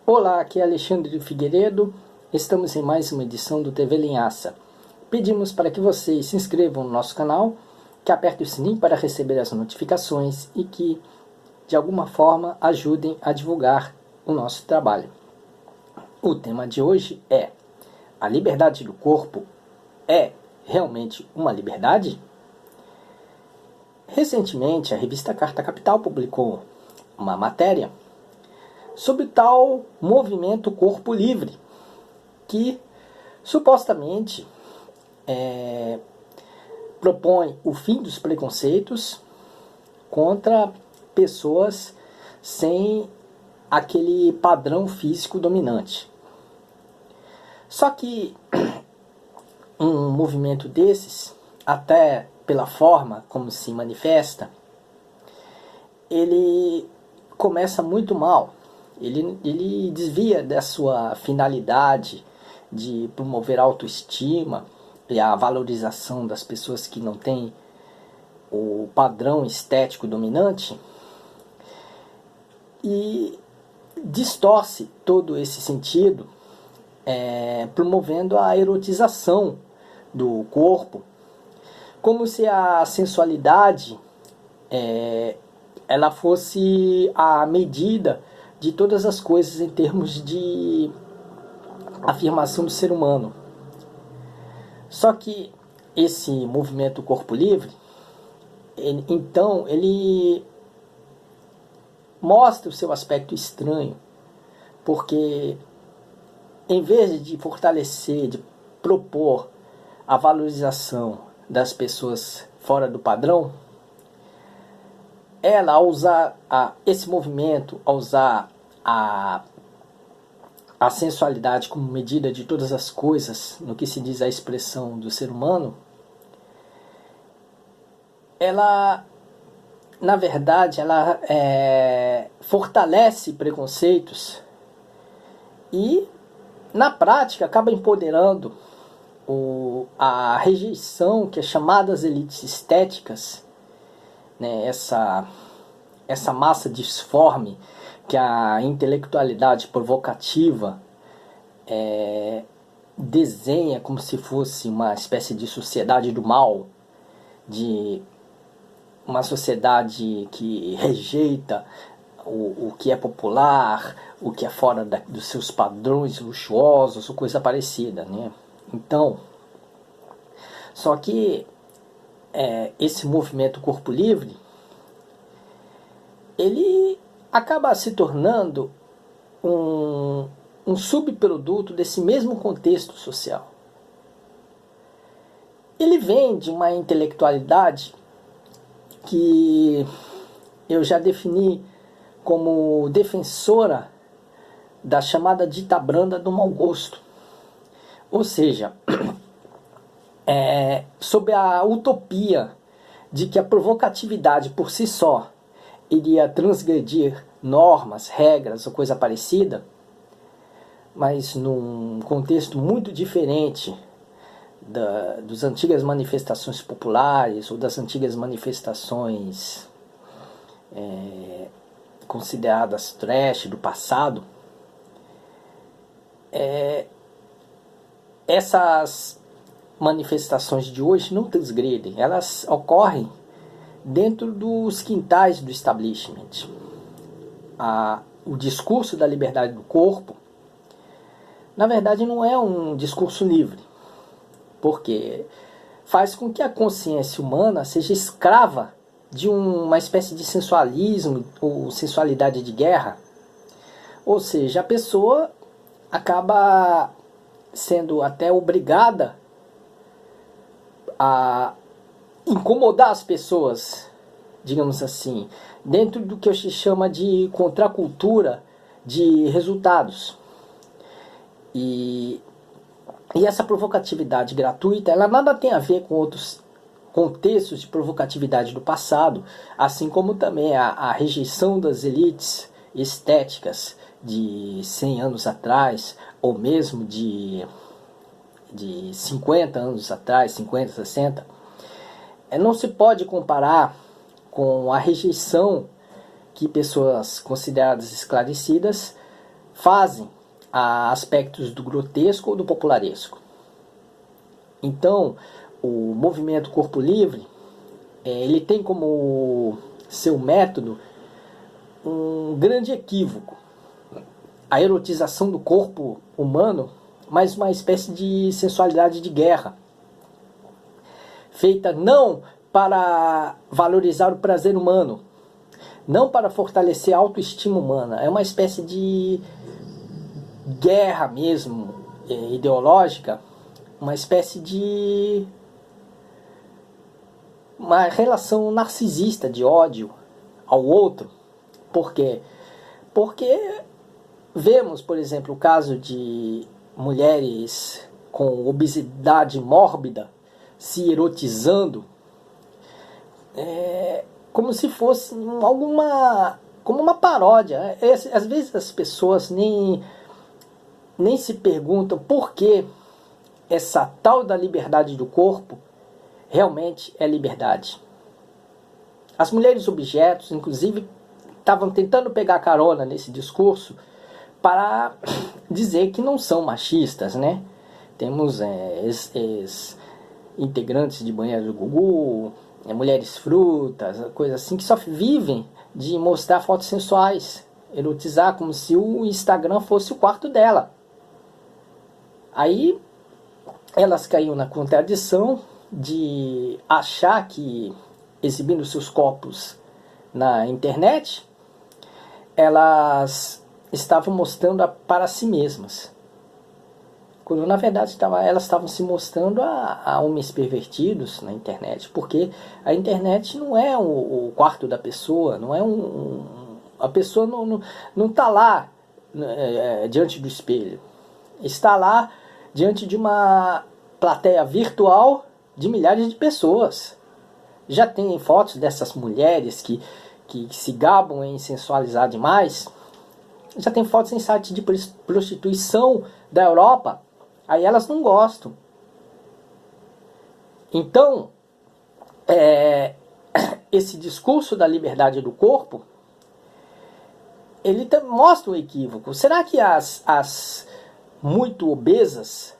Olá, aqui é Alexandre Figueiredo. Estamos em mais uma edição do TV Linhaça. Pedimos para que vocês se inscrevam no nosso canal, que apertem o sininho para receber as notificações e que, de alguma forma, ajudem a divulgar o nosso trabalho. O tema de hoje é: a liberdade do corpo é realmente uma liberdade? Recentemente, a revista Carta Capital publicou uma matéria sobre o tal movimento Corpo Livre, que supostamente propõe o fim dos preconceitos contra pessoas sem aquele padrão físico dominante. Só que um movimento desses, até pela forma como se manifesta, ele começa muito mal. Ele desvia da sua finalidade de promover a autoestima e a valorização das pessoas que não têm o padrão estético dominante e distorce todo esse sentido, promovendo a erotização do corpo, como se a sensualidade ela fosse a medida de todas as coisas em termos de afirmação do ser humano. Só que esse movimento Corpo Livre, ele mostra o seu aspecto estranho, porque em vez de fortalecer, de propor a valorização das pessoas fora do padrão, ela, ao usar esse movimento, ao usar a sensualidade como medida de todas as coisas, no que se diz a expressão do ser humano, ela, na verdade, ela fortalece preconceitos e, na prática, acaba empoderando a rejeição que é chamada as elites estéticas, né, essa massa disforme que a intelectualidade provocativa desenha como se fosse uma espécie de sociedade do mal, de uma sociedade que rejeita o que é popular, o que é fora dos seus padrões luxuosos ou coisa parecida, né? Então, só que esse movimento Corpo Livre, ele acaba se tornando um subproduto desse mesmo contexto social. Ele vem de uma intelectualidade que eu já defini como defensora da chamada dita branda do mau gosto. Ou seja, sob a utopia de que a provocatividade por si só iria transgredir normas, regras ou coisa parecida, mas num contexto muito diferente das antigas manifestações populares ou das antigas manifestações consideradas trash do passado, essas manifestações de hoje não transgredem, elas ocorrem dentro dos quintais do establishment. O discurso da liberdade do corpo, na verdade, não é um discurso livre, porque faz com que a consciência humana seja escrava de uma espécie de sensualismo ou sensualidade de guerra. Ou seja, a pessoa acaba sendo até obrigada a incomodar as pessoas, digamos assim, dentro do que se chama de contracultura de resultados. E essa provocatividade gratuita, ela nada tem a ver com outros contextos de provocatividade do passado, assim como também a rejeição das elites estéticas de 100 anos atrás, ou mesmo de 50 anos atrás, 50, 60. Não se pode comparar com a rejeição que pessoas consideradas esclarecidas fazem a aspectos do grotesco ou do popularesco. Então, o movimento Corpo Livre, ele tem como seu método um grande equívoco. A erotização do corpo humano, mas uma espécie de sensualidade de guerra, feita não para valorizar o prazer humano, não para fortalecer a autoestima humana. É uma espécie de guerra mesmo, ideológica, uma espécie de uma relação narcisista de ódio ao outro. Por quê? Porque vemos, por exemplo, o caso de mulheres com obesidade mórbida se erotizando, como se fosse como uma paródia. Às vezes as pessoas nem se perguntam por que essa tal da liberdade do corpo realmente é liberdade. As mulheres objetos, inclusive, estavam tentando pegar carona nesse discurso para dizer que não são machistas, né? Temos integrantes de banheiro do Gugu, mulheres frutas, coisas assim, que só vivem de mostrar fotos sensuais, erotizar, como se o Instagram fosse o quarto dela. Aí elas caíram na contradição de achar que, exibindo seus corpos na internet, elas estavam mostrando para si mesmas, quando na verdade elas estavam se mostrando a homens pervertidos na internet, porque a internet não é o quarto da pessoa, não é a pessoa não está lá diante do espelho, está lá diante de uma plateia virtual de milhares de pessoas. Já tem fotos dessas mulheres que se gabam em sensualizar demais. Já tem fotos em sites de prostituição da Europa. Aí elas não gostam. Então, esse discurso da liberdade do corpo, ele mostra um equívoco. Será que as muito obesas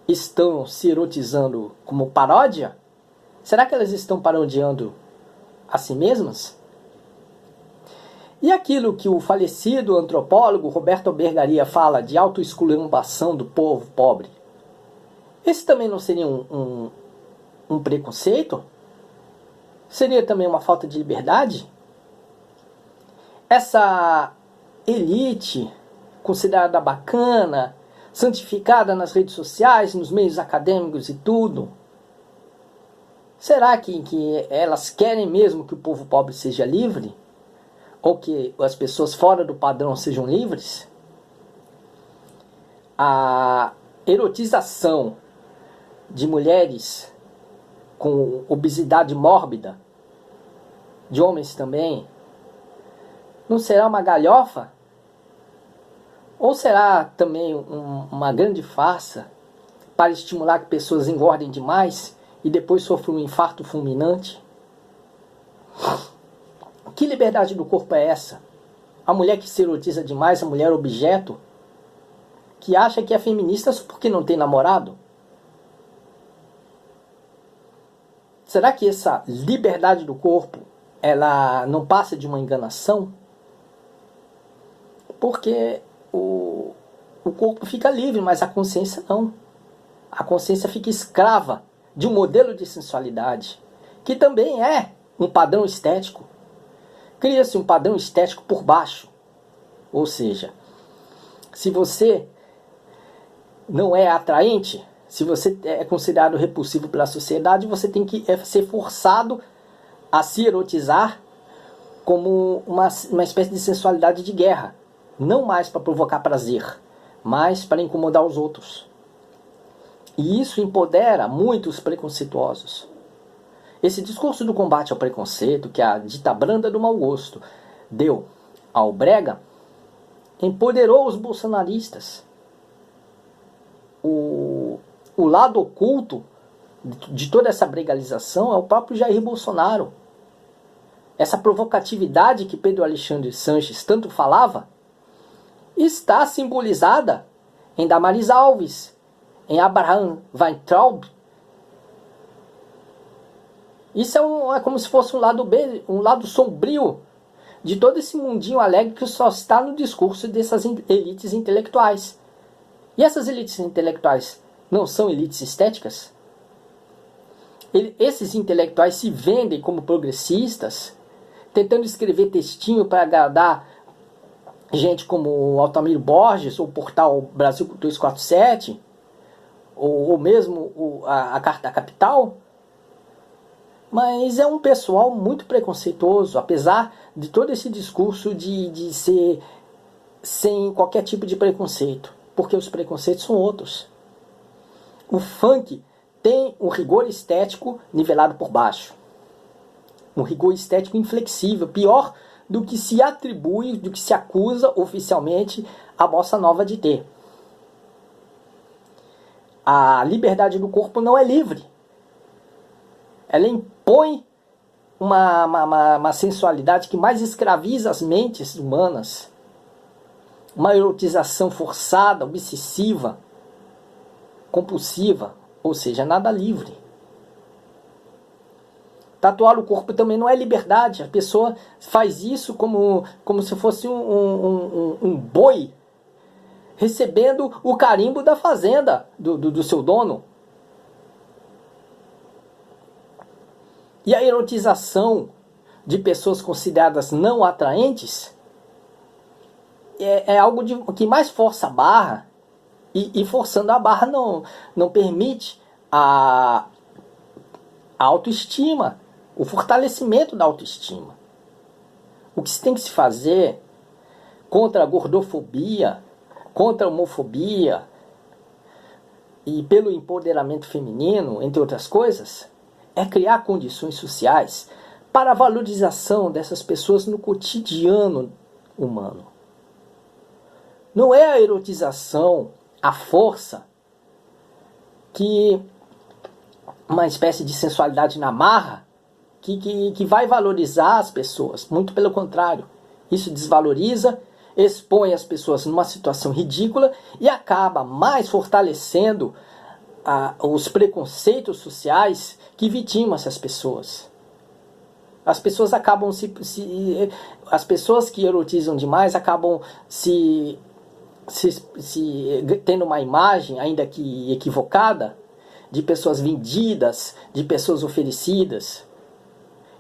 estão se erotizando como paródia? Será que elas estão parodiando a si mesmas? E aquilo que o falecido antropólogo Roberto Bergaria fala de autoesculhambação do povo pobre, esse também não seria um preconceito? Seria também uma falta de liberdade? Essa elite considerada bacana, santificada nas redes sociais, nos meios acadêmicos e tudo, será que elas querem mesmo que o povo pobre seja livre? Ou que as pessoas fora do padrão sejam livres? A erotização de mulheres com obesidade mórbida, de homens também, não será uma galhofa? Ou será também uma grande farsa para estimular que pessoas engordem demais e depois sofram um infarto fulminante? Que liberdade do corpo é essa? A mulher que se erotiza demais, a mulher objeto, que acha que é feminista só porque não tem namorado? Será que essa liberdade do corpo, ela não passa de uma enganação? Porque o corpo fica livre, mas a consciência não. A consciência fica escrava de um modelo de sensualidade, que também é um padrão estético. Cria-se um padrão estético por baixo. Ou seja, se você não é atraente, se você é considerado repulsivo pela sociedade, você tem que ser forçado a se erotizar como uma espécie de sensualidade de guerra. Não mais para provocar prazer, mas para incomodar os outros. E isso empodera muitos preconceituosos. Esse discurso do combate ao preconceito que a dita branda do mau gosto deu ao brega empoderou os bolsonaristas. O lado oculto de toda essa bregalização é o próprio Jair Bolsonaro. Essa provocatividade que Pedro Alexandre Sanches tanto falava está simbolizada em Damaris Alves, em Abraham Weintraub. Isso é como se fosse um lado sombrio de todo esse mundinho alegre que só está no discurso dessas elites intelectuais. E essas elites intelectuais não são elites estéticas? Esses intelectuais se vendem como progressistas, tentando escrever textinho para agradar gente como Altamiro Borges, ou o portal Brasil 247, ou mesmo a Carta da Capital. Mas é um pessoal muito preconceituoso, apesar de todo esse discurso de ser sem qualquer tipo de preconceito, porque os preconceitos são outros. O funk tem um rigor estético nivelado por baixo. Um rigor estético inflexível, pior do que se atribui, do que se acusa oficialmente a bossa nova de ter. A liberdade do corpo não é livre. Ela impõe uma sensualidade que mais escraviza as mentes humanas. Uma erotização forçada, obsessiva, compulsiva, ou seja, nada livre. Tatuar o corpo também não é liberdade. A pessoa faz isso como se fosse um boi recebendo o carimbo da fazenda do seu dono. E a erotização de pessoas consideradas não atraentes é algo que mais força a barra, e forçando a barra não permite a autoestima, o fortalecimento da autoestima. O que se tem que se fazer contra a gordofobia, contra a homofobia e pelo empoderamento feminino, entre outras coisas, é criar condições sociais para a valorização dessas pessoas no cotidiano humano. Não é a erotização, a força, que uma espécie de sensualidade na marra, que vai valorizar as pessoas. Muito pelo contrário. Isso desvaloriza, expõe as pessoas numa situação ridícula e acaba mais fortalecendo os preconceitos sociais que vitimam essas pessoas. As pessoas acabam as pessoas que erotizam demais acabam tendo uma imagem, ainda que equivocada, de pessoas vendidas, de pessoas oferecidas.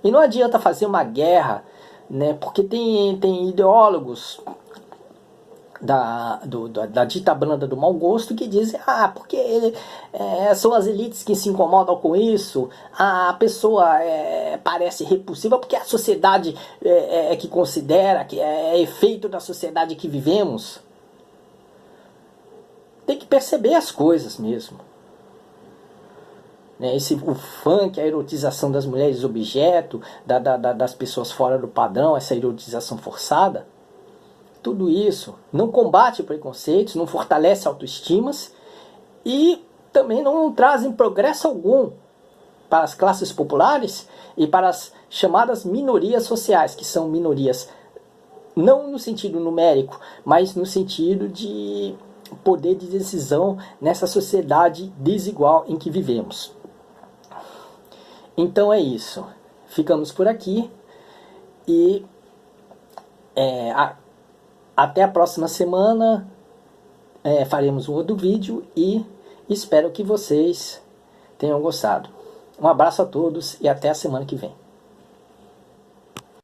E não adianta fazer uma guerra, né, porque tem ideólogos da dita branda do mau gosto que dizem, porque são as elites que se incomodam com isso, a pessoa parece repulsiva porque a sociedade é que considera, que é efeito da sociedade que vivemos. Tem que perceber as coisas mesmo. O funk, a erotização das mulheres objeto, das pessoas fora do padrão, essa erotização forçada, tudo isso não combate preconceitos, não fortalece autoestimas e também não trazem progresso algum para as classes populares e para as chamadas minorias sociais, que são minorias não no sentido numérico, mas no sentido de poder de decisão nessa sociedade desigual em que vivemos. Então é isso. Ficamos por aqui e até a próxima semana faremos um outro vídeo e espero que vocês tenham gostado. Um abraço a todos e até a semana que vem.